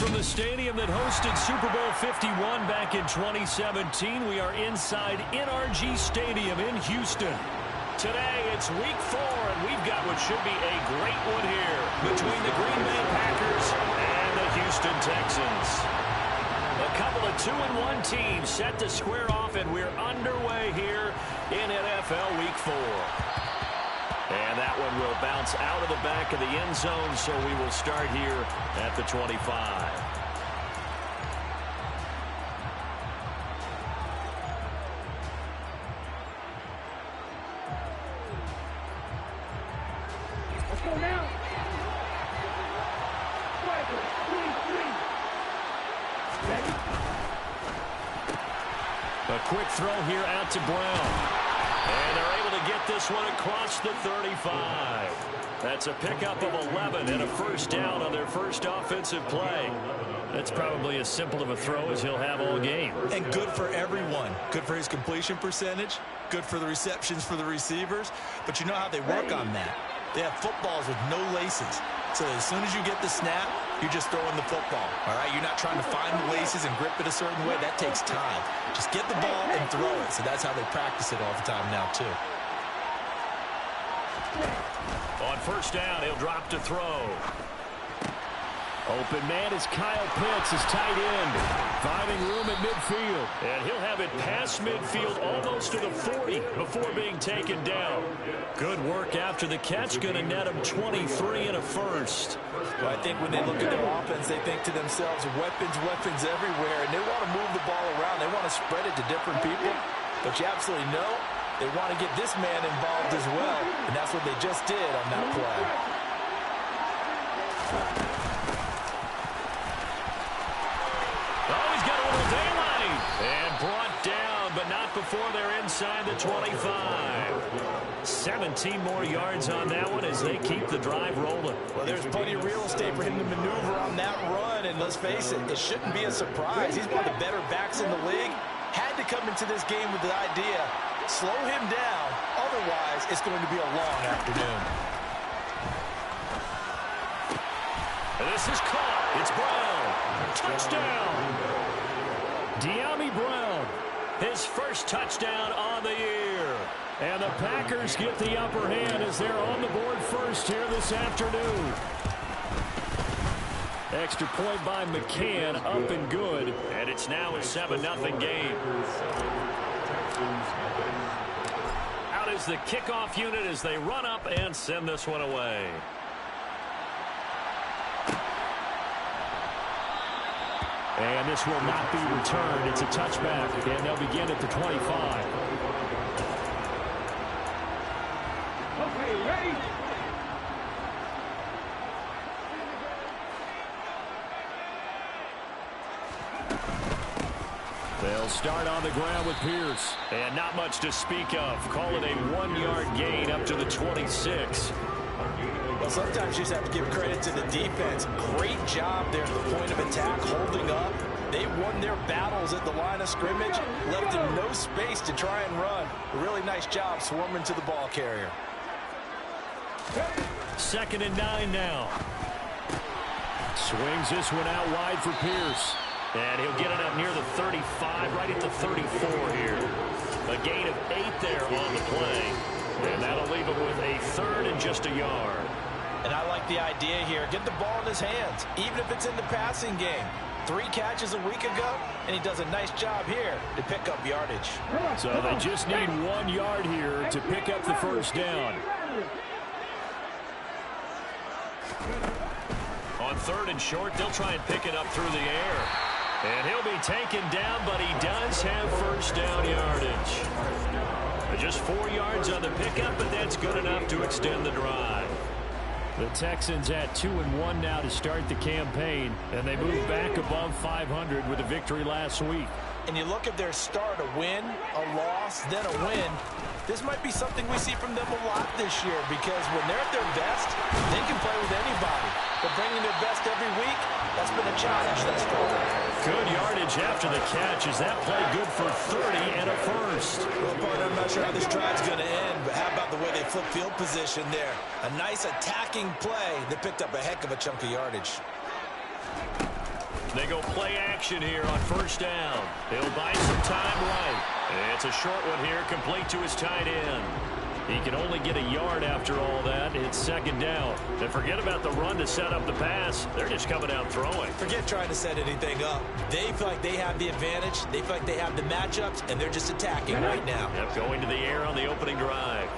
from the stadium that hosted Super Bowl 51 back in 2017. We are inside NRG Stadium in Houston. Today, it's week 4, and we've got what should be a great one here between the Green Bay Packers and the Houston Texans. A couple of 2-1 teams set to square off, and we're underway here in NFL Week 4. And that one will bounce out of the back of the end zone, so we will start here at the 25. Let's go now. A quick throw here out to Brown. And they're able to get this one across the 35. That's a pickup of 11 and a first down on their first offensive play. That's probably as simple of a throw as he'll have all game. And good for everyone. Good for his completion percentage. Good for the receptions for the receivers. But you know how they work on that. They have footballs with no laces. So as soon as you get the snap, you're just throwing the football. All right, you're not trying to find the laces and grip it a certain way. That takes time. Just get the ball and throw it. So that's how they practice it all the time now, too. On first down, he'll drop to throw. Open man is Kyle Pitts, his tight end, finding room at midfield. And he'll have it past midfield almost to the 40 before being taken down. Good work after the catch, going to net him 23 and a first. Well, I think when they look at their offense, they think to themselves, weapons, weapons everywhere, and they want to move the ball around. They want to spread it to different people. But you absolutely know they want to get this man involved as well, and that's what they just did on that play. Oh, he's got a little daylight. And brought down, but not before they're inside the 25. 17 more yards on that one as they keep the drive rolling. Well, there's plenty of real estate for him to maneuver on that run, and let's face it, it shouldn't be a surprise. He's one of the better backs in the league. Had to come into this game with the idea, slow him down, otherwise it's going to be a long afternoon. And this is caught. It's Brown. Touchdown. De'Ami Brown, his first touchdown on the year. And the Packers get the upper hand as they're on the board first here this afternoon. Extra point by McCann, up and good. And it's now a 7-0 game. Out is the kickoff unit as they run up and send this one away. And this will not be returned. It's a touchback, and they'll begin at the 25. Okay, ready? They'll start on the ground with Pierce. And not much to speak of. Call it a 1-yard gain up to the 26. Well, sometimes you just have to give credit to the defense. Great job there at the point of attack, holding up. They won their battles at the line of scrimmage, left them no space to try and run. A really nice job swarming to the ball carrier. 2nd and 9 now. Swings this one out wide for Pierce. And he'll get it up near the 35, right at the 34 here. A gain of 8 there on the play. And that'll leave him with a 3rd and just a yard. And I like the idea here. Get the ball in his hands, even if it's in the passing game. 3 catches a week ago, and he does a nice job here to pick up yardage. So they just need 1 yard here to pick up the first down. On 3rd and short, they'll try and pick it up through the air. And he'll be taken down, but he does have first down yardage. Just 4 yards on the pickup, but that's good enough to extend the drive. The Texans at 2-1 now to start the campaign, and they move back above 500 with a victory last week. And you look at their start, a win, a loss, then a win. This might be something we see from them a lot this year, because when they're at their best, they can play with anybody. But bringing their best every week, that's been a challenge thus far. Good yardage after the catch. Is that play good for 30 and a first? Well, partner, I'm not sure how this drive's going to end, but how about the way they flip field position there? A nice attacking play that picked up a heck of a chunk of yardage. They go play action here on first down. He'll buy some time right. It's a short one here, complete to his tight end. He can only get a yard after all that. It's second down. And forget about the run to set up the pass. They're just coming out throwing. Forget trying to set anything up. They feel like they have the advantage. They feel like they have the matchups, and they're just attacking right now. Yep, going to the air on the opening drive.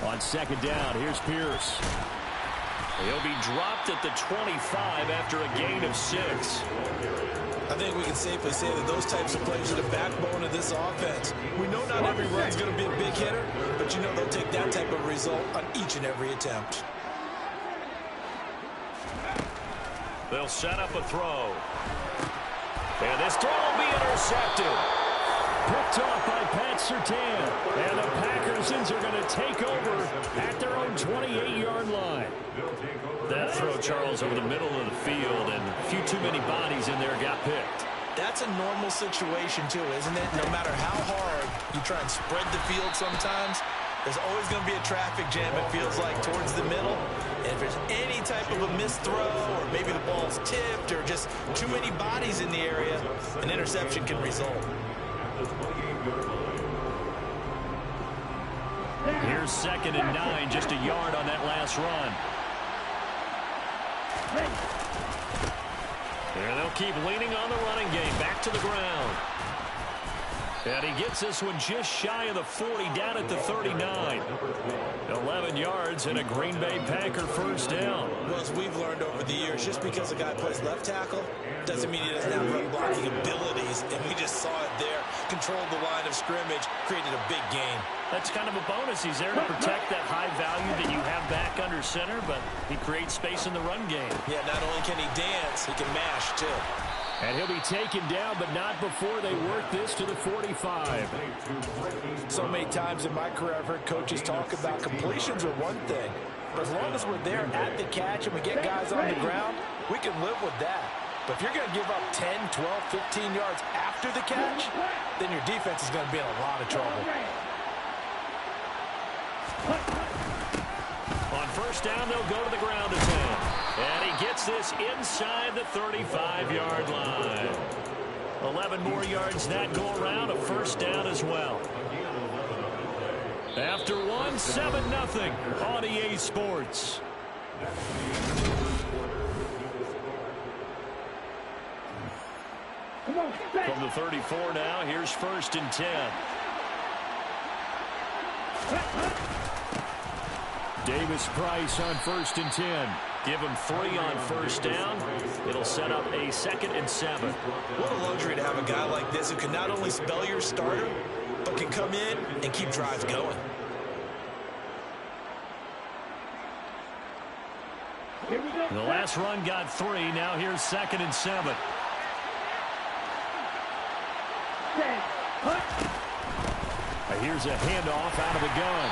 On second down, here's Pierce. He'll be dropped at the 25 after a gain of 6. I think we can safely say that those types of plays are the backbone of this offense. We know not every run's going to be a big hitter, but you know they'll take that type of result on each and every attempt. They'll set up a throw. And this throw will be intercepted. Picked off by Pat Surtain. And the Packersons are going to take over at their own 28-yard line. That throw, Charles, over the middle of the field, and a few too many bodies in there got picked. That's a normal situation, too, isn't it? No matter how hard you try and spread the field sometimes, there's always going to be a traffic jam, it feels like, towards the middle. And if there's any type of a missed throw, or maybe the ball's tipped, or just too many bodies in the area, an interception can result. Here's 2nd and 9, just a yard on that last run. And they'll keep leaning on the running game. Back to the ground. And he gets this one just shy of the 40, down at the 39. 11 yards and a Green Bay Packer first down. Well, as we've learned over the years, just because a guy plays left tackle doesn't mean he doesn't have run blocking abilities. And we just saw it there. Controlled the line of scrimmage, created a big gain. That's kind of a bonus. He's there to protect that high value that you have back under center, but he creates space in the run game. Yeah, not only can he dance, he can mash, too. And he'll be taken down, but not before they work this to the 45. So many times in my career, I've heard coaches talk about completions are one thing. But as long as we're there at the catch and we get guys on the ground, we can live with that. But if you're going to give up 10, 12, 15 yards after the catch, then your defense is going to be in a lot of trouble. On first down, they'll go to the ground again. And he gets this inside the 35-yard line. 11 more yards that go around, a first down as well. After one, 7-0 on EA Sports. From the 34 now, here's 1st and 10. Davis Price on 1st and 10. Give him 3 on first down. It'll set up a 2nd and 7. What a luxury to have a guy like this who can not only spell your starter, but can come in and keep drives going. The last run got 3. Now here's 2nd and 7. Here's a handoff out of the gun.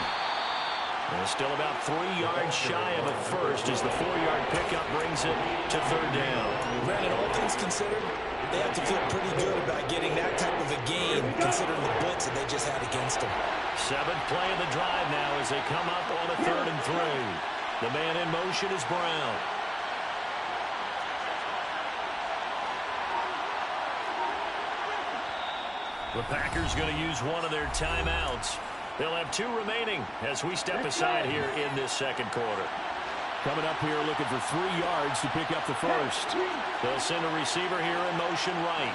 And still about 3 yards shy of a first as the 4-yard pickup brings it to 3rd down. Brandon, all things considered, they have to feel pretty good about getting that type of a gain considering the blitz that they just had against them. 7th play of the drive now as they come up on a 3rd and 3. The man in motion is Brown. The Packers going to use one of their timeouts. They'll have 2 remaining as we step aside here in this 2nd quarter. Coming up here looking for 3 yards to pick up the first. They'll send a receiver here in motion right.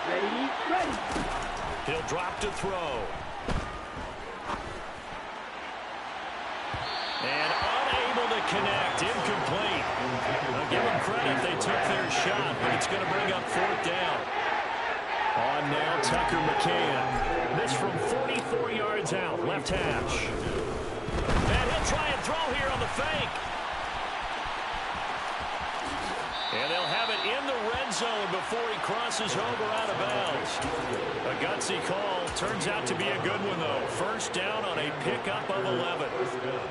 Ready. He'll drop to throw. And unable to connect. Incomplete. I'll give them credit. They took their shot, but it's going to bring up 4th down. On now, Tucker McCann. This from 44 yards out, left hash. And he'll try and throw here on the fake. And they'll have it in the red zone before he crosses over out of bounds. A gutsy call. Turns out to be a good one, though. First down on a pickup of 11.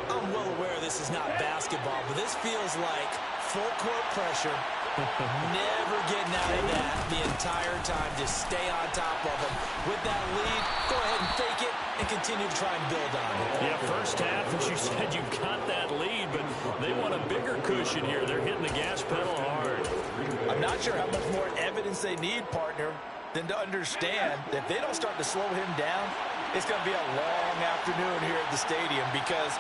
I'm well aware this is not basketball, but this feels like full court pressure. Never getting out of that the entire time. Just stay on top of them. With that lead, go ahead and fake it and continue to try and build on it. Yeah, first half, as you said, you've got that lead, but they want a bigger cushion here. They're hitting the gas pedal hard. I'm not sure how much more evidence they need, partner, than to understand that if they don't start to slow him down, it's going to be a long afternoon here at the stadium because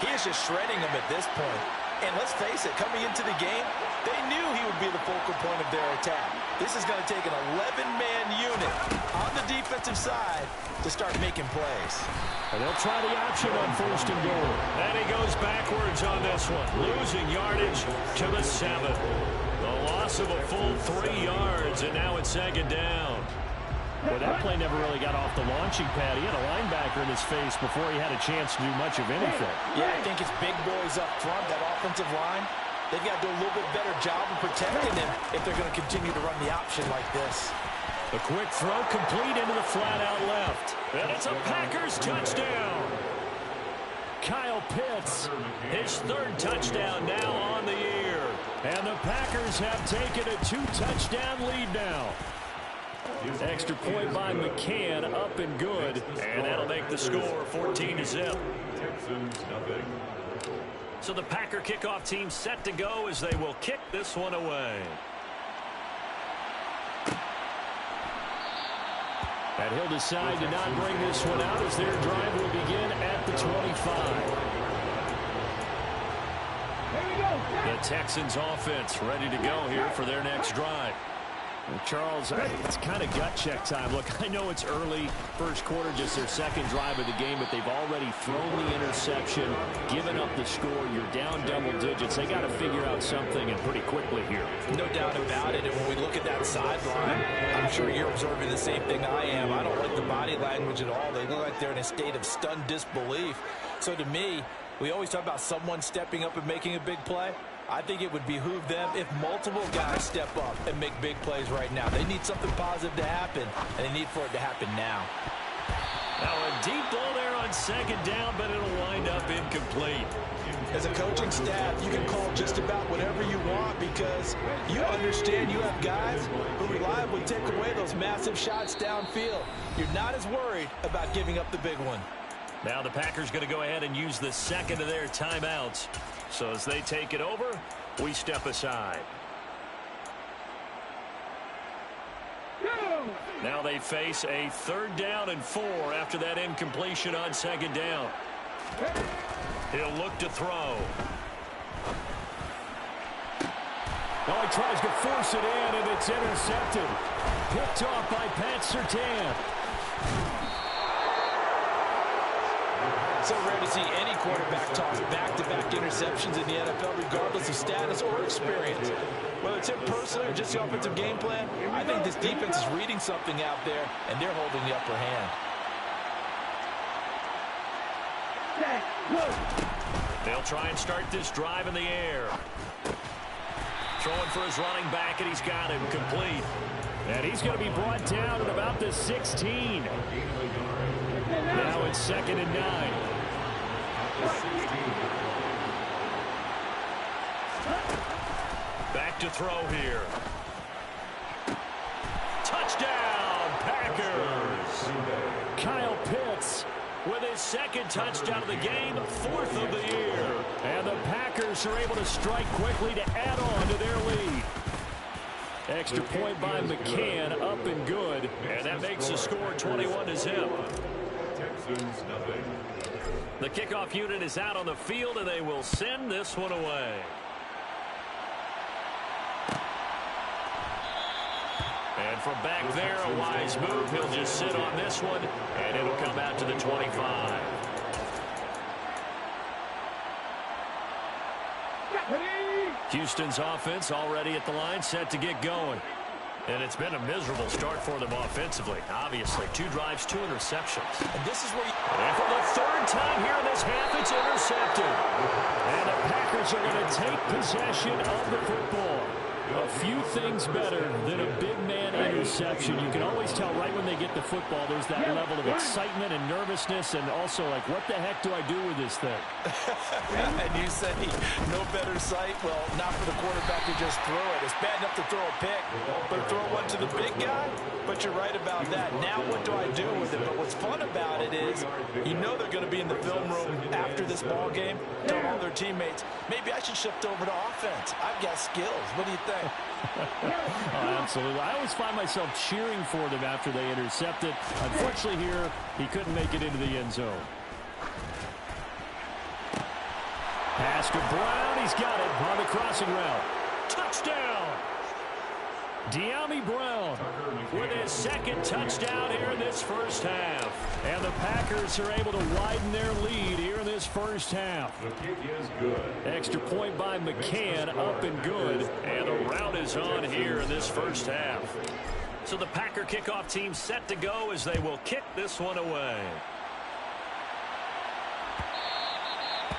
he is just shredding them at this point. And let's face it, coming into the game, they knew he would be the focal point of their attack. This is going to take an 11-man unit on the defensive side to start making plays. And they'll try the option on first and goal. And he goes backwards on this one, losing yardage to the 7. The loss of a full 3 yards, and now it's second down. Well, that play never really got off the launching pad. He had a linebacker in his face before he had a chance to do much of anything. Yeah, I think it's big boys up front, that offensive line. They've got to do a little bit better job of protecting him if they're going to continue to run the option like this. A quick throw complete into the flat out left. And it's a Packers touchdown. Kyle Pitts, his 3rd touchdown now on the year. And the Packers have taken a 2-touchdown lead now. Extra point by McCann, up and good. And that'll make the score 14-0. So the Packer kickoff team set to go as they will kick this one away. And he'll decide to not bring this one out as their drive will begin at the 25. The Texans offense ready to go here for their next drive. Charles, it's kind of gut check time. Look, I know it's early, first quarter, just their second drive of the game, but they've already thrown the interception, given up the score. You're down double digits. They got to figure out something, and pretty quickly here. No doubt about it, and when we look at that sideline, I'm sure you're observing the same thing I am. I don't like the body language at all. They look like they're in a state of stunned disbelief. So to me, we always talk about someone stepping up and making a big play. I think it would behoove them if multiple guys step up and make big plays right now. They need something positive to happen, and they need for it to happen now. Now a deep ball there on second down, but it'll wind up incomplete. As a coaching staff, you can call just about whatever you want because you understand you have guys who reliably take away those massive shots downfield. You're not as worried about giving up the big one. Now the Packers going to go ahead and use the second of their timeouts. So as they take it over, we step aside. Now they face a 3rd down and 4 after that incompletion on second down. He'll look to throw. Oh, he tries to force it in, and it's intercepted. Picked off by Pat Surtain. So rare to see any quarterback toss back-to-back interceptions in the NFL, regardless of status or experience. Whether it's him personally or just the offensive game plan, I think this defense is reading something out there, and they're holding the upper hand. They'll try and start this drive in the air. Throwing for his running back, and he's got him complete. And he's going to be brought down at about the 16. Now it's 2nd and 9. Back to throw here. Touchdown, Packers! Kyle Pitts with his 2nd touchdown of the game, 4th of the year. And the Packers are able to strike quickly to add on to their lead. Extra point by McCann, up and good. And that makes the score 21-0. The kickoff unit is out on the field, and they will send this one away. And from back there, a wise move. He'll just sit on this one, and it'll come out to the 25. Houston's offense already at the line, set to get going. And it's been a miserable start for them offensively. Obviously, 2 drives, 2 interceptions. And this is where you... And for the 3rd time here in this half, it's intercepted. And the Packers are going to take possession of the football. A few things better than a big man interception. You can always tell right when they get the football, there's that level of excitement and nervousness, and also like, what the heck do I do with this thing? And you say no better sight? Well, not for the quarterback to just throw it. It's bad enough to throw a pick, but throw one to the big guy? But you're right about that. Now what do I do with it? But what's fun about it is you know they're going to be in the film room after this ball game, tell all their teammates, maybe I should shift over to offense. I've got skills. What do you think? Oh, absolutely. I always find myself cheering for them after they intercept it. Unfortunately here, he couldn't make it into the end zone. Pass to Brown. He's got it on the crossing route. Touchdown! De'Ami Brown with his second touchdown here in this first half. And the Packers are able to widen their lead here in this first half. The kick is good. Extra point by McCann, up and good. And the rout is on here in this first half. So the Packer kickoff team set to go as they will kick this one away.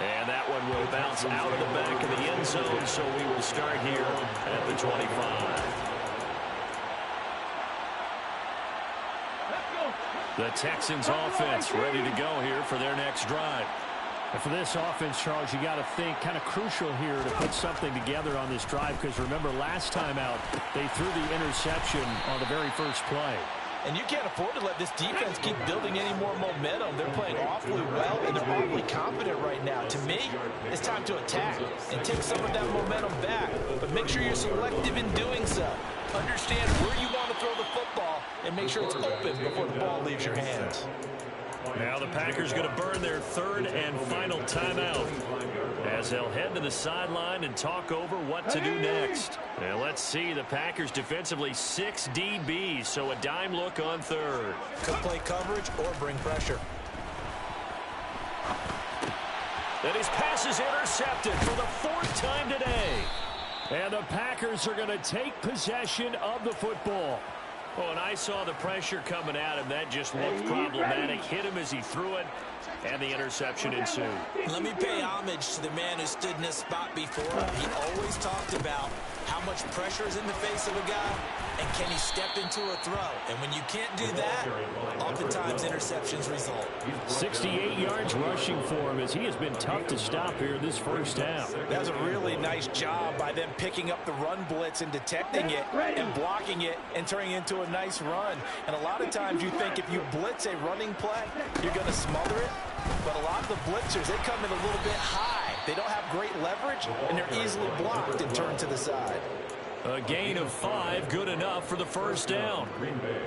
And that one will bounce out of the back of the end zone, so we will start here at the 25. The Texans offense ready to go here for their next drive. And for this offense, Charles, you got to think kind of crucial here to put something together on this drive, because remember last time out they threw the interception on the very first play. And you can't afford to let this defense keep building any more momentum. They're playing awfully well, and they're awfully confident right now. To me, it's time to attack and take some of that momentum back. But make sure you're selective in doing so. Understand where you want to throw the football and make sure it's open before the ball leaves your hands. Now the Packers going to burn their third and final timeout as they'll head to the sideline and talk over what to do next. And let's see, the Packers defensively 6 DBs, so a dime look on third. Could play coverage or bring pressure. And his pass is intercepted for the 4th time today. And the Packers are going to take possession of the football. Oh, and I saw the pressure coming at him. That just looked problematic. Hit him as he threw it, and the interception ensued. Let me pay homage to the man who stood in this spot before him. He always talked about how much pressure is in the face of a guy, and can he step into a throw. And when you can't do that, oftentimes interceptions result. 68 yards rushing for him as he has been tough to stop here in this first half. That was a really nice job by them picking up the run blitz and detecting it and blocking it and turning it into a nice run. And a lot of times you think if you blitz a running play, you're going to smother it. But a lot of the blitzers, they come in a little bit high. They don't have great leverage, and they're easily blocked and turned to the side. A gain of 5, good enough for the first down.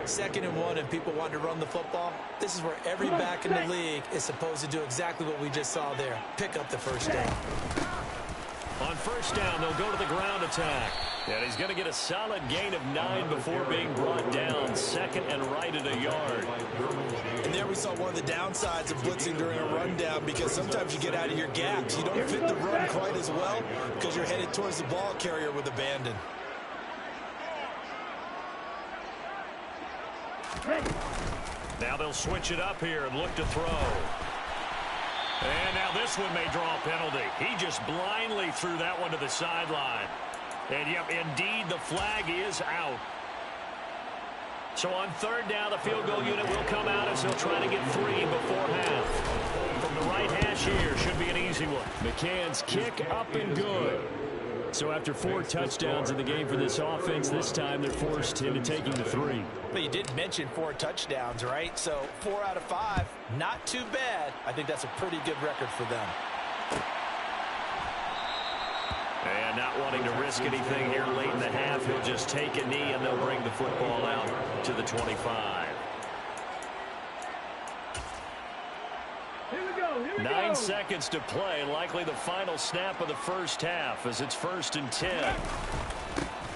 2nd and 1, and people want to run the football. This is where every back in the league is supposed to do exactly what we just saw there. Pick up the first down. On first down, they'll go to the ground attack. And he's going to get a solid gain of 9 before being brought down. 2nd and right at a yard. And there we saw one of the downsides of blitzing during a rundown, because sometimes you get out of your gaps. You don't fit the run quite as well because you're headed towards the ball carrier with abandon. Now they'll switch it up here and look to throw. And now this one may draw a penalty. He just blindly threw that one to the sideline. And, yep, indeed, the flag is out. So on 3rd down, the field goal unit will come out as they'll try to get 3 before half. From the right hash here, should be an easy one. McCann's kick up and good. So after 4 touchdowns in the game for this offense, this time they're forced into taking the 3. But you did mention 4 touchdowns, right? So 4 out of 5, not too bad. I think that's a pretty good record for them. And not wanting to risk anything here late in the half, he'll just take a knee and they'll bring the football out to the 25. Here we go. 9 seconds to play, likely the final snap of the first half as it's 1st and 10.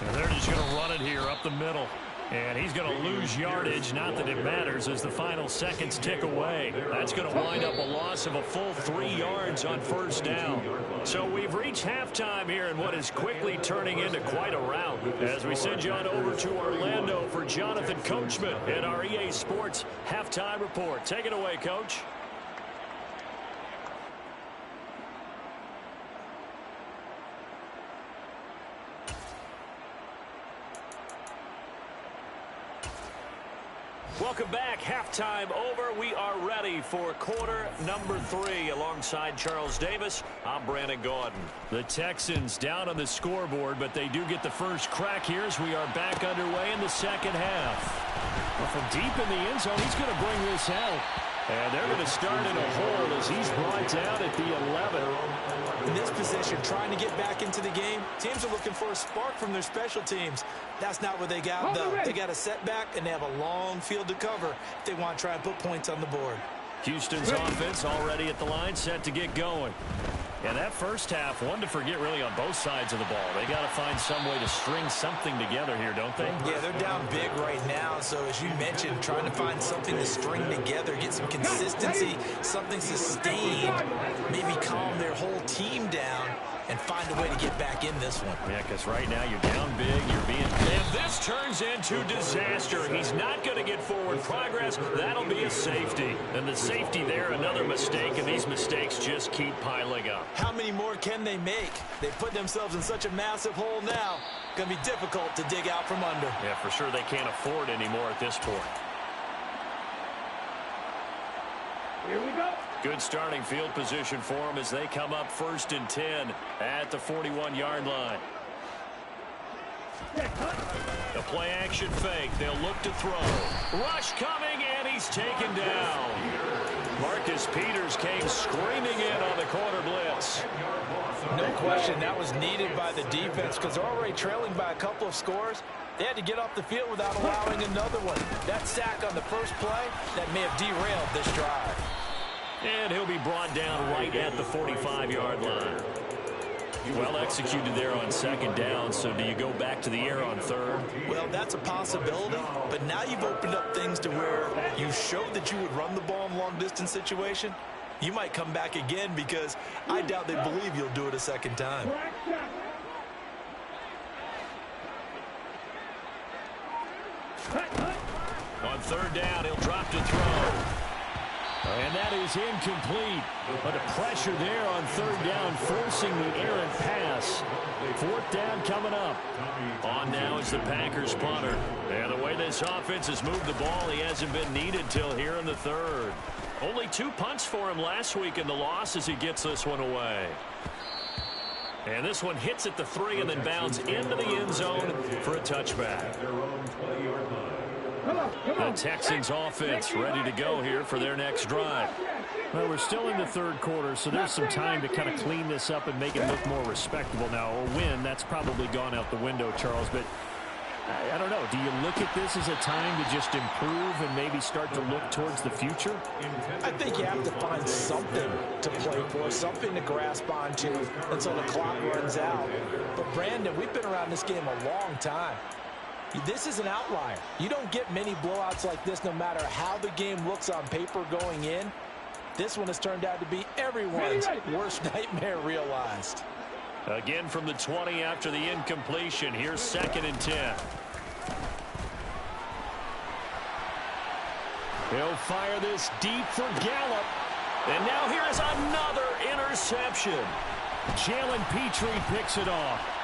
And they're just going to run it here up the middle. And he's going to lose yardage, not that it matters, as the final seconds tick away. That's going to wind up a loss of a full 3 yards on first down. So we've reached halftime here in what is quickly turning into quite a rout. As we send you on over to Orlando for Jonathan Coachman in our EA Sports Halftime Report. Take it away, Coach. Welcome back. Halftime over. We are ready for quarter number 3. Alongside Charles Davis, I'm Brandon Gaudin. The Texans down on the scoreboard, but they do get the first crack here as we are back underway in the second half. Well, from deep in the end zone, he's going to bring this out. And they're going to start in a hole as he's brought down at the 11. In this position, trying to get back into the game, teams are looking for a spark from their special teams. That's not what they got, though. They got a setback, and they have a long field to cover if they want to try and put points on the board. Houston's offense already at the line, set to get going. And that first half, one to forget really on both sides of the ball. They got to find some way to string something together here, don't they? Yeah, they're down big right now. So as you mentioned, trying to find something to string together, get some consistency, something sustained, maybe calm their whole team down and find a way to get back in this one. Yeah, because right now you're down big, you're being... And this turns into disaster. He's not going to get forward progress. That'll be a safety. And the safety there, another mistake, and these mistakes just keep piling up. How many more can they make? They put themselves in such a massive hole now. Going to be difficult to dig out from under. Yeah, for sure they can't afford anymore at this point. Here we go. Good starting field position for them as they come up 1st and 10 at the 41-yard line. The play action fake. They'll look to throw. Rush coming, and he's taken down. Marcus Peters came screaming in on the corner blitz. No question that was needed by the defense because they're already trailing by a couple of scores. They had to get off the field without allowing another one. That sack on the first play, that may have derailed this drive. And he'll be brought down right at the 45-yard line. Well executed there on 2nd down, so do you go back to the air on 3rd? Well, that's a possibility, but now you've opened up things to where you showed that you would run the ball in long-distance situation. You might come back again because I doubt they believe you'll do it a 2nd time. On 3rd down, he'll drop to throw. And that is incomplete. But a pressure there on 3rd down, forcing the errant pass. 4th down coming up. On now is the Packers punter. And the way this offense has moved the ball, he hasn't been needed till here in the 3rd. Only 2 punts for him last week in the loss as he gets this one away. And this one hits at the 3 and then bounds into the end zone for a touchback. The Texans offense ready to go here for their next drive. Well, we're still in the 3rd quarter, so there's some time to kind of clean this up and make it look more respectable now. A win, that's probably gone out the window, Charles, but I don't know. Do you look at this as a time to just improve and maybe start to look towards the future? I think you have to find something to play for, something to grasp onto until the clock runs out. But, Brandon, we've been around this game a long time. This is an outlier. You don't get many blowouts like this no matter how the game looks on paper going in. This one has turned out to be everyone's worst nightmare realized. Again from the 20 after the incompletion. Here's 2nd and 10. He'll fire this deep for Gallup. And now here is another interception. Jalen Petrie picks it off.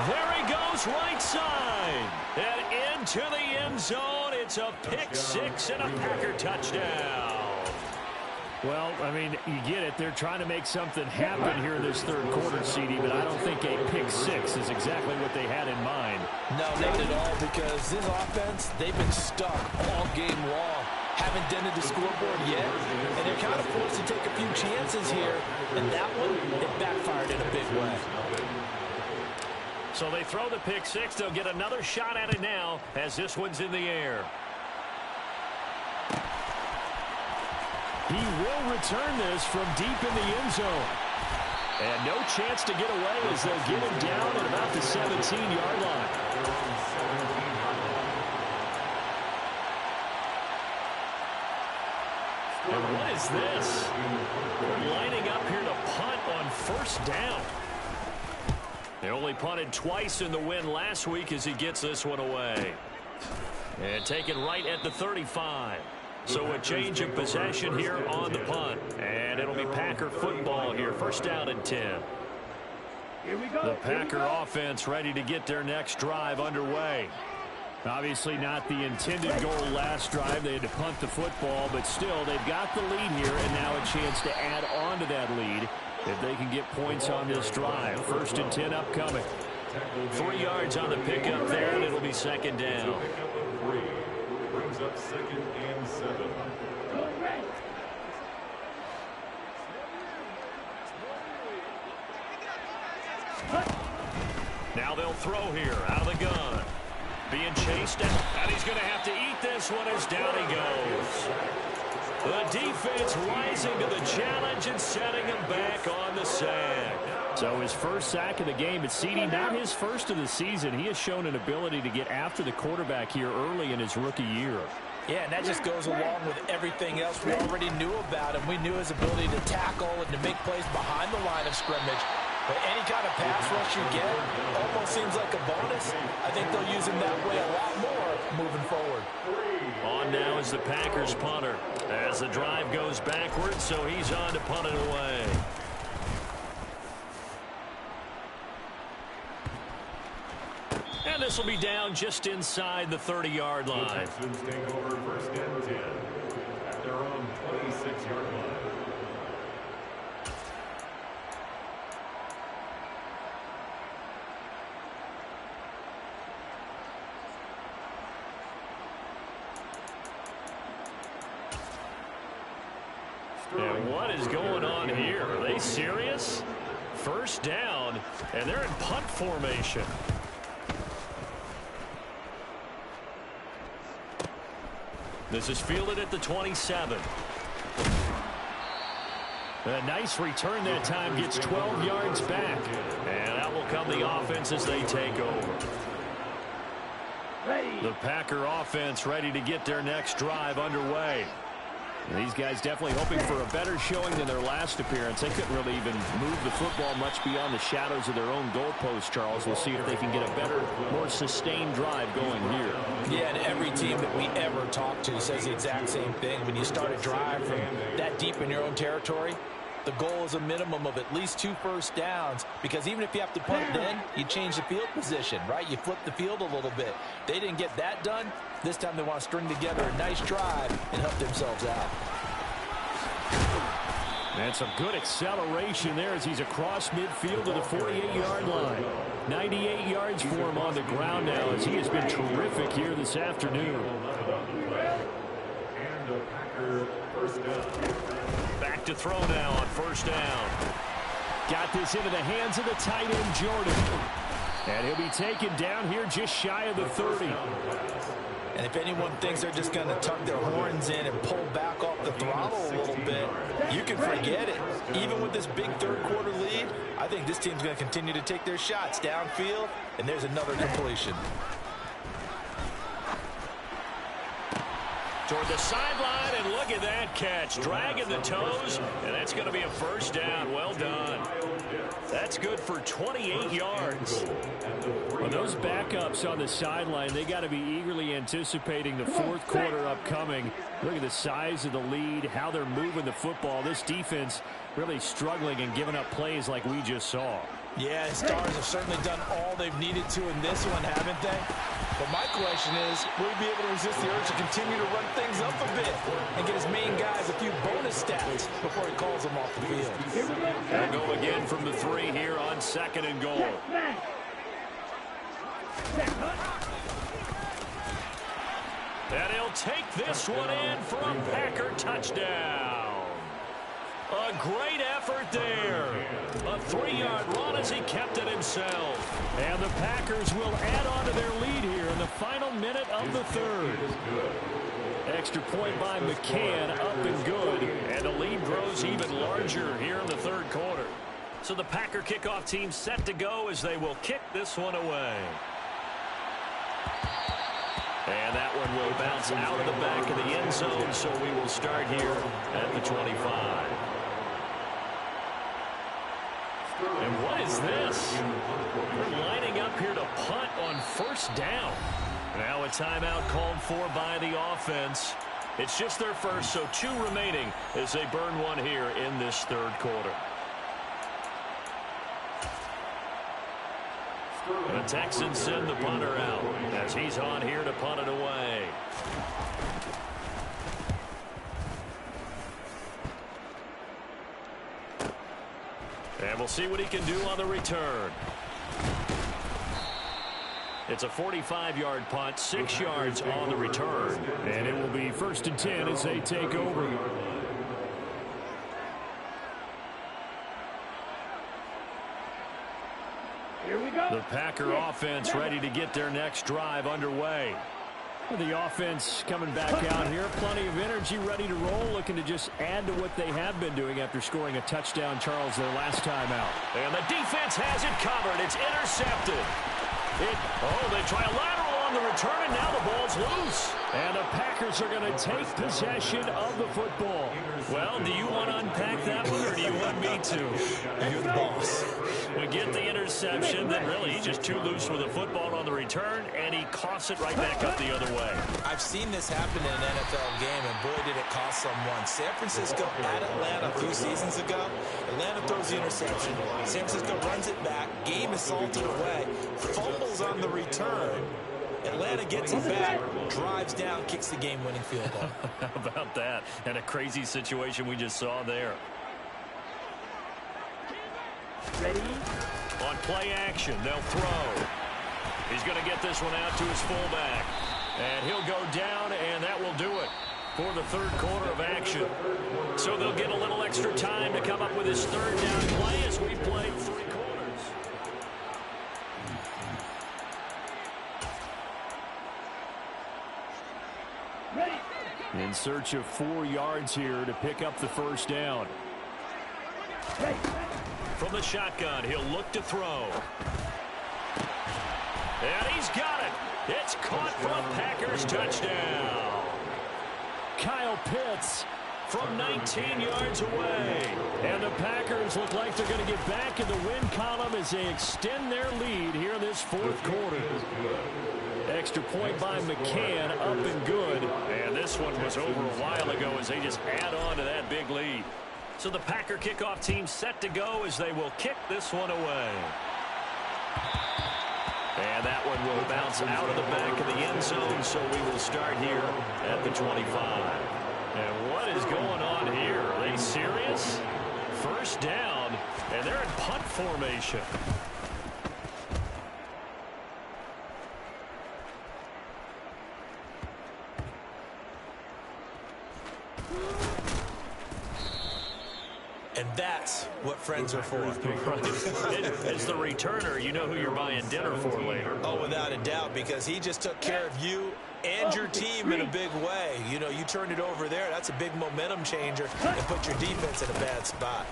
There he goes, right side. And into the end zone. It's a pick 6 and a Packer touchdown. Well, I mean, you get it. They're trying to make something happen here in this 3rd quarter, CD, but I don't think a pick 6 is exactly what they had in mind. No, not at all, because this offense, they've been stuck all game long. Haven't dented the scoreboard yet, and they're kind of forced to take a few chances here, and that one, it backfired in a big way. So they throw the pick 6. They'll get another shot at it now as this one's in the air. He will return this from deep in the end zone. And no chance to get away as they'll get him down at about the 17-yard line. And what is this? We're lining up here to punt on 1st down. They only punted twice in the win last week as he gets this one away. And taken right at the 35. So a change of possession here on the punt. And it'll be Packer football here. 1st down and 10. Here we go. The Packer offense ready to get their next drive underway. Obviously not the intended goal last drive. They had to punt the football, but still they've got the lead here and now a chance to add on to that lead if they can get points on this drive. 1st and 10 upcoming. 3 yards on the pickup there, and it'll be 2nd down. Brings up 2nd and 7. Now they'll throw here out of the gun. Being chased down, and he's going to have to eat this one as down he goes. The defense rising to the challenge and setting him back on the sack. So his first sack of the game, it's CD, not his first of the season. He has shown an ability to get after the quarterback here early in his rookie year. Yeah, and that just goes along with everything else we already knew about him. We knew his ability to tackle and to make plays behind the line of scrimmage. But any kind of pass rush you get almost seems like a bonus. I think they'll use him that way a lot more moving forward. On now is the Packers punter as the drive goes backwards, so he's on to punt it away. And this will be down just inside the 30-yard line. The Texans take over 1st and 10 at their own 26-yard line. And what is going on here? Are they serious? 1st down, and they're in punt formation. This is fielded at the 27. A nice return that time, gets 12 yards back. And out will come the offense as they take over. The Packer offense ready to get their next drive underway. And these guys definitely hoping for a better showing than their last appearance. They couldn't really even move the football much beyond the shadows of their own goalpost, Charles. We'll see if they can get a better, more sustained drive going here. Yeah, and every team that we ever talk to says the exact same thing. When you start a drive from that deep in your own territory, the goal is a minimum of at least 2 first downs, because even if you have to punt it in, you change the field position, right? You flip the field a little bit. They didn't get that done. This time they want to string together a nice drive and help themselves out. And some good acceleration there as he's across midfield to the 48-yard line. 98 yards for him on the ground now as he has been terrific here this afternoon. And the Packer 1st down. Back to throw now on 1st down. Got this into the hands of the tight end, Jordan. And he'll be taken down here just shy of the 30. And if anyone thinks they're just going to tuck their horns in and pull back off the throttle a little bit, you can forget it. Even with this big 3rd quarter lead, I think this team's going to continue to take their shots downfield, and there's another completion. Toward the sideline, and look at that catch. Dragging the toes, and that's going to be a 1st down. Well done. That's good for 28 yards. Well, those backups on the sideline, they got to be eagerly anticipating the 4th quarter upcoming. Look at the size of the lead, how they're moving the football. This defense really struggling and giving up plays like we just saw. Yeah, the Stars have certainly done all they've needed to in this one, haven't they? But my question is, will he be able to resist the urge to continue to run things up a bit and get his main guys a few bonus stats before he calls them off the field? They'll go again from the 3 here on 2nd and goal. And he'll take this one in for a Packer touchdown. A great effort there. A 3-yard run as he kept it himself. And the Packers will add on to their lead here in the final minute of the 3rd. Extra point by McCann, up and good. And the lead grows even larger here in the 3rd quarter. So the Packer kickoff team set to go as they will kick this one away. And that one will bounce out of the back of the end zone, so we will start here at the 25. And what is this? We're lining up here to punt on 1st down. Now a timeout called for by the offense. It's just their first, so 2 remaining as they burn one here in this 3rd quarter. The Texans send the punter out as he's on here to punt it away. And we'll see what he can do on the return. It's a 45-yard punt, 6 yards on the return. And it will be 1st and 10 as they take over. Here we go. The Packer offense ready to get their next drive underway. The offense coming back out here. Plenty of energy, ready to roll, looking to just add to what they have been doing after scoring a touchdown, Charles, their last time out. And the defense has it covered. It's intercepted. They try a lateral on the return, and now the ball's loose. And the Packers are going to take possession of the football. Well, do you want to unpack that one, or do you want me to? You're the boss. We get the interception, then really he's just too loose with the football on the return, and he coughs it right back up the other way. I've seen this happen in an NFL game, and boy, did it cost someone. San Francisco at Atlanta a few seasons ago. Atlanta throws the interception. San Francisco runs it back. Game is salted away. Fumbles on the return. Atlanta gets it back, drives down, kicks the game-winning field goal. How about that? And a crazy situation we just saw there. Ready? On play action, they'll throw. He's going to get this one out to his fullback. And he'll go down, and that will do it for the third quarter of action. So they'll get a little extra time to come up with his third down play as we play 3 quarters. Ready? In search of 4 yards here to pick up the first down. Ready? From the shotgun, he'll look to throw. And he's got it. It's caught for a Packers touchdown. Kyle Pitts From 19 yards away. And the Packers look like they're going to get back in the win column as they extend their lead here in this fourth quarter. Extra point by McCann, up and good. And this one was over a while ago as they just add on to that big lead. So the Packer kickoff team set to go as they will kick this one away. And that one will bounce out of the back of the end zone, so we will start here at the 25. And what is going on here? Are they serious? First down, and they're in punt formation. And that's what friends are for. As the returner, you know who you're buying dinner for later. Oh, without a doubt, because he just took care of you and your team in a big way. You know, you turned it over there. That's a big momentum changer and put your defense in a bad spot.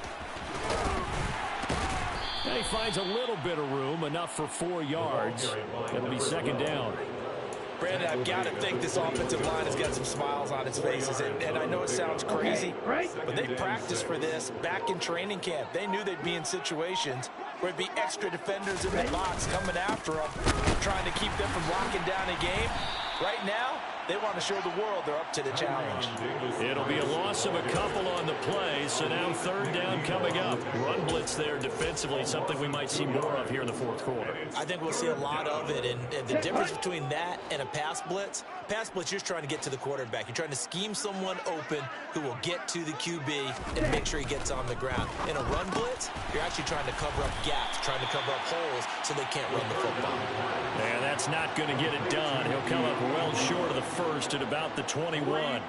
And he finds a little bit of room, enough for 4 yards. It'll be second down. Brandon, I've got to think this offensive line has got some smiles on its faces. And I know it sounds crazy, but they practiced for this back in training camp. They knew they'd be in situations where it'd be extra defenders in the box coming after them, trying to keep them from locking down a game. Right now, they want to show the world they're up to the challenge. It'll be a loss of a couple on the play, so now third down coming up. Run blitz there defensively, something we might see more of here in the fourth quarter. I think we'll see a lot of it, and the difference between that and a pass blitz, you're just trying to get to the quarterback. You're trying to scheme someone open who will get to the QB and make sure he gets on the ground. In a run blitz, you're actually trying to cover up gaps, trying to cover up holes so they can't run the football. And that's not going to get it done. He'll come up well short of the first at about the 21.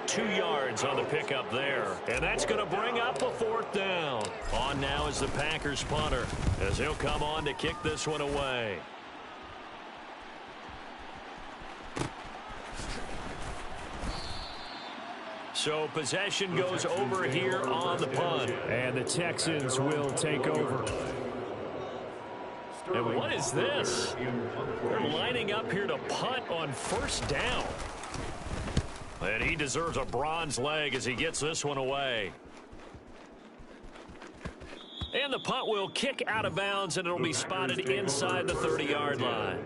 2 yards on the pickup there. And that's going to bring up a fourth down. On now is the Packers punter as he'll come on to kick this one away. So possession goes over here on the punt. And the Texans will take over. And what is this? They're lining up here to punt on first down. And he deserves a bronze leg as he gets this one away. And the punt will kick out of bounds, and it'll be spotted inside the 30-yard line.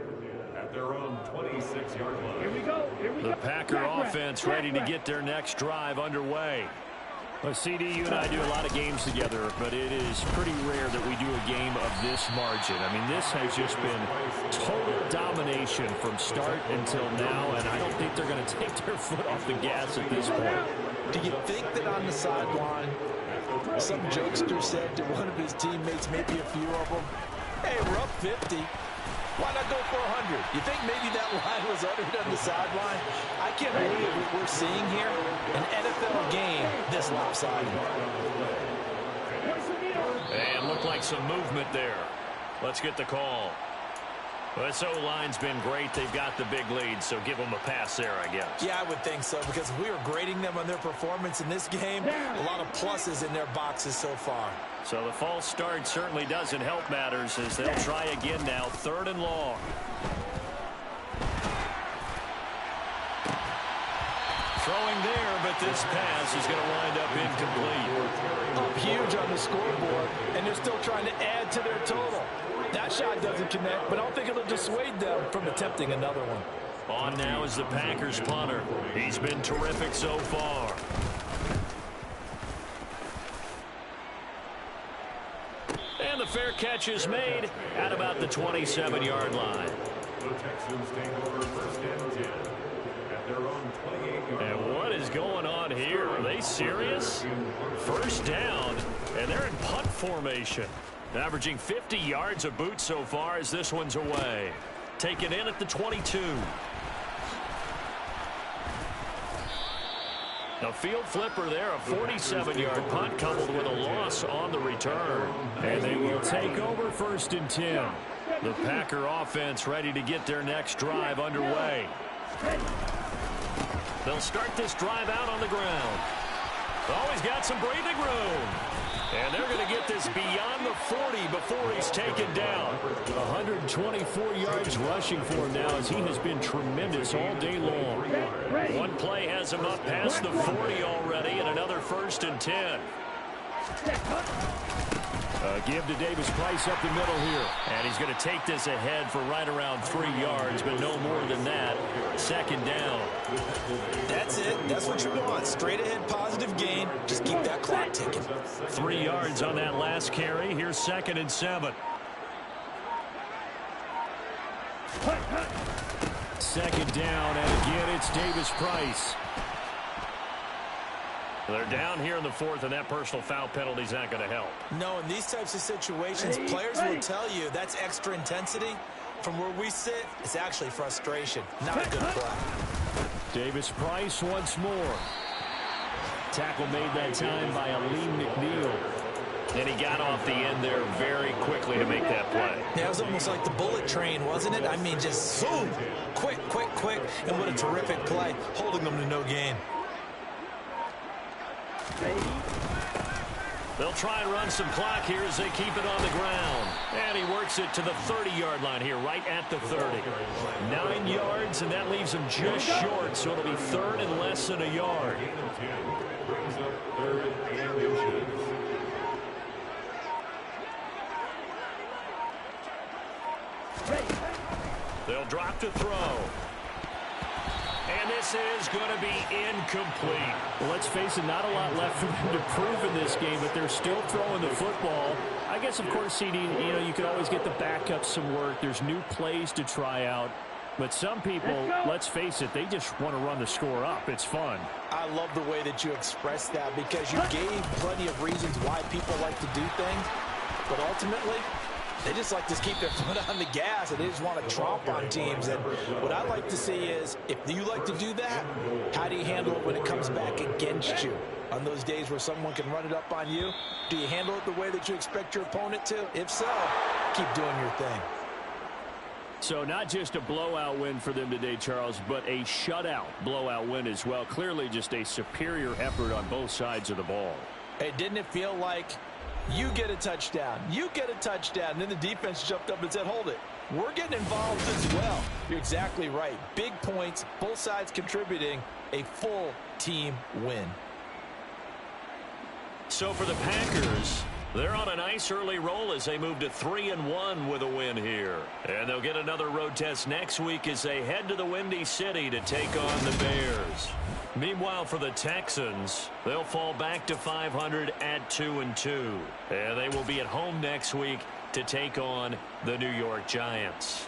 At their own 26-yard line. Here we go. Here we go. The Packer offense ready to get their next drive underway. Well, CD, you and I do a lot of games together, but it is pretty rare that we do a game of this margin. I mean, this has just been total domination from start until now, and I don't think they're going to take their foot off the gas at this point. Do you think that on the sideline, some jokester said to one of his teammates, maybe a few of them, hey, we're up 50. Why not go for 100? You think maybe that line was uttered on the sideline? I can't believe what we're seeing here. An NFL game this lopsided. And looked like some movement there. Let's get the call. Well, this O-line's been great. They've got the big lead, so give them a pass there, I guess. Yeah, I would think so, because if we were grading them on their performance in this game, a lot of pluses in their boxes so far. So the false start certainly doesn't help matters as they'll try again now, 3rd and long. Throwing there, but this pass is going to wind up incomplete. Up huge on the scoreboard, and they're still trying to add to their total. That shot doesn't connect, but I don't think it'll dissuade them from attempting another one. On now is the Packers punter. He's been terrific so far. And the fair catch is made at about the 27-yard line. The Texans take over 1st and 10 at their own 28-yard line. And what is going on here? Are they serious? 1st down, and they're in punt formation. Averaging 50 yards a boot so far as this one's away. Taken in at the 22. A field flipper there, a 47-yard punt coupled with a loss on the return. And they will take over 1st and 10. The Packer offense ready to get their next drive underway. They'll start this drive out on the ground. Always got some breathing room. And they're going to get this beyond the 40 before he's taken down. 124 yards rushing for him now as he has been tremendous all day long. One play has him up past the 40 already, and another 1st and 10. Give to Davis Price up the middle here. And he's going to take this ahead for right around 3 yards, but no more than that. 2nd down. That's it. That's what you want. Straight ahead positive gain. Just keep that clock ticking. 3 yards on that last carry. Here's 2nd and 7. 2nd down, and again it's Davis Price. They're down here in the 4th, and that personal foul penalty is not going to help. No, in these types of situations, players will tell you that's extra intensity. From where we sit, it's actually frustration. Not a good play. Davis Price once more. Tackle made that time by Aleem McNeil. And he got off the end there very quickly to make that play. Yeah, it was almost like the bullet train, wasn't it? I mean, just zoom. Quick, quick, quick. And what a terrific play, holding them to no gain. They'll try and run some clock here as they keep it on the ground. And he works it to the 30-yard line here, right at the 30. 9 yards, and that leaves him just short, so it'll be 3rd and less than a yard. Brings up 3rd and inches. They'll drop to throw. And this is going to be incomplete. Well, let's face it, not a lot left for them to prove in this game, but they're still throwing the football. I guess, of course, CD, you could always get the backups some work. There's new plays to try out. But some people, let's face it, they just want to run the score up. It's fun. I love the way that you expressed that because you gave plenty of reasons why people like to do things. But ultimately, they just like to keep their foot on the gas, and they just want to tromp on teams. And what I like to see is, if you like to do that, how do you handle it when it comes back against you? On those days where someone can run it up on you, do you handle it the way that you expect your opponent to? If so, keep doing your thing. So not just a blowout win for them today, Charles, but a shutout blowout win as well. Clearly just a superior effort on both sides of the ball. Hey, didn't it feel like you get a touchdown, you get a touchdown, and then the defense jumped up and said, hold it, we're getting involved as well. You're exactly right. Big points, both sides contributing, a full team win. So for the Packers, they're on a nice early roll as they move to 3-1 with a win here. And they'll get another road test next week as they head to the Windy City to take on the Bears. Meanwhile, for the Texans, they'll fall back to 500 at 2-2. And they will be at home next week to take on the New York Giants.